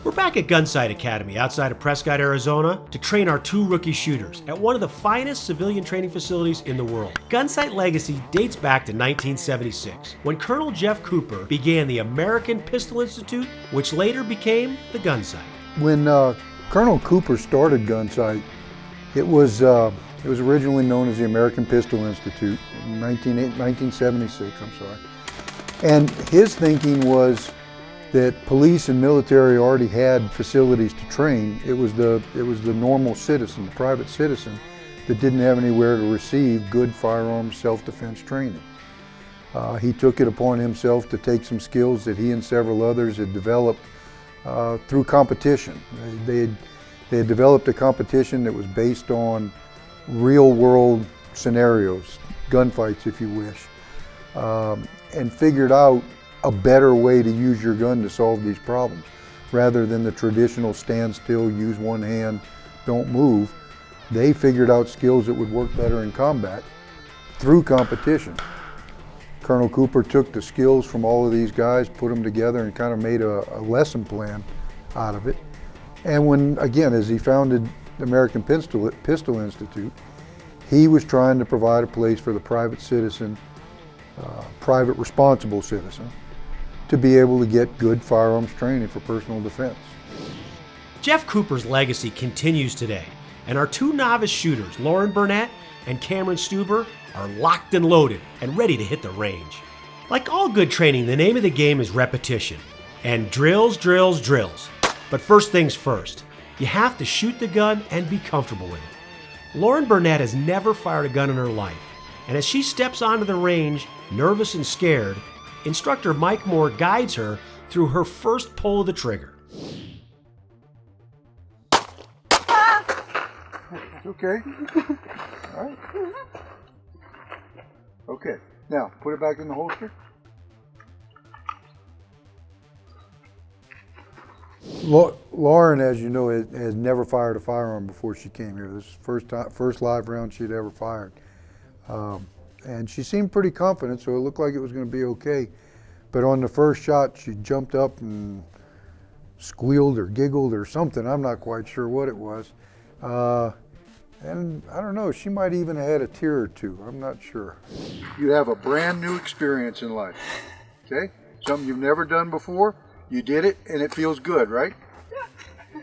We're back at Gunsite Academy outside of Prescott, Arizona to train our 2 rookie shooters at one of the finest civilian training facilities in the world. Gunsite legacy dates back to 1976 when Colonel Jeff Cooper began the American Pistol Institute, which later became the Gunsite. When Colonel Cooper started Gunsite, it was originally known as the American Pistol Institute in 1976, And his thinking was that police and military already had facilities to train. It was the normal citizen, the private citizen, that didn't have anywhere to receive good firearms self-defense training. He took it upon himself to take some skills that he and several others had developed through competition. They had developed a competition that was based on real-world scenarios, gunfights if you wish, and figured out a better way to use your gun to solve these problems. Rather than the traditional stand still, use one hand, don't move, they figured out skills that would work better in combat through competition. Colonel Cooper took the skills from all of these guys, put them together, and kind of made a lesson plan out of it. And when, again, as he founded the American Pistol Institute, he was trying to provide a place for the private citizen, private responsible citizen, to be able to get good firearms training for personal defense. Jeff Cooper's legacy continues today, and our 2 novice shooters, Lauren Burnett and Cameron Stuber, are locked and loaded and ready to hit the range. Like all good training, the name of the game is repetition, and drills, drills, drills. But first things first, you have to shoot the gun and be comfortable with it. Lauren Burnett has never fired a gun in her life, and as she steps onto the range, nervous and scared, instructor Mike Moore guides her through her first pull of the trigger. Okay. All right. Okay. Now, put it back in the holster. Lauren, as you know, has never fired a firearm before she came here. This is the first live round she'd ever fired. And she seemed pretty confident, so it looked like it was going to be okay. But on the first shot, she jumped up and squealed or giggled or something. I'm not quite sure what it was. And I don't know, she might even have had a tear or two. I'm not sure. You have a brand new experience in life, okay? Something you've never done before. You did it, and it feels good, right?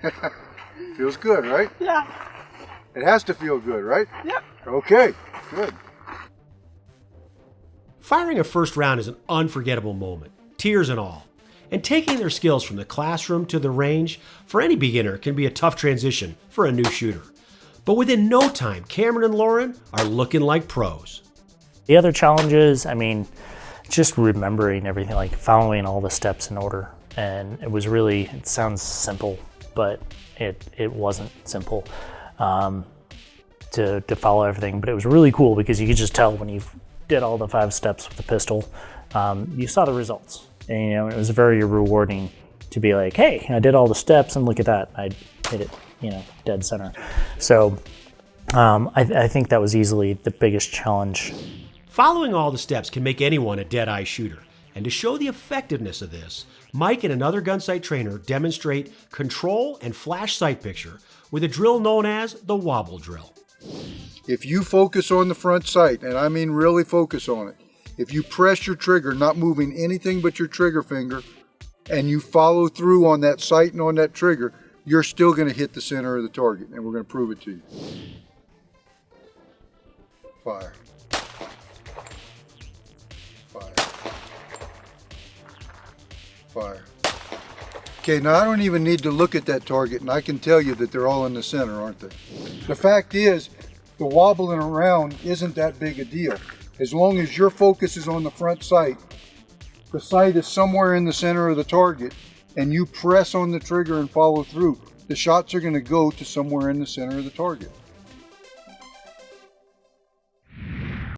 Yeah. Feels good, right? Yeah. It has to feel good, right? Yep. Okay, good. Firing a first round is an unforgettable moment, tears and all. And taking their skills from the classroom to the range for any beginner can be a tough transition for a new shooter. But within no time, Cameron and Lauren are looking like pros. The other challenges, just remembering everything, like following all the steps in order. And it sounds simple, but it wasn't simple to follow everything. But it was really cool because you could just tell when you did all the 5 steps with the pistol, you saw the results. And it was very rewarding to be like, hey, I did all the steps and look at that, I hit it, dead center. So I think that was easily the biggest challenge. Following all the steps can make anyone a dead-eye shooter. And to show the effectiveness of this, Mike and another Gunsite trainer demonstrate control and flash sight picture with a drill known as the wobble drill. If you focus on the front sight, and I mean really focus on it, if you press your trigger, not moving anything but your trigger finger, and you follow through on that sight and on that trigger, you're still going to hit the center of the target, and we're going to prove it to you. Fire. Fire. Fire. Okay, now I don't even need to look at that target, and I can tell you that they're all in the center, aren't they? The fact is, the wobbling around isn't that big a deal. As long as your focus is on the front sight, the sight is somewhere in the center of the target, and you press on the trigger and follow through, the shots are going to go to somewhere in the center of the target.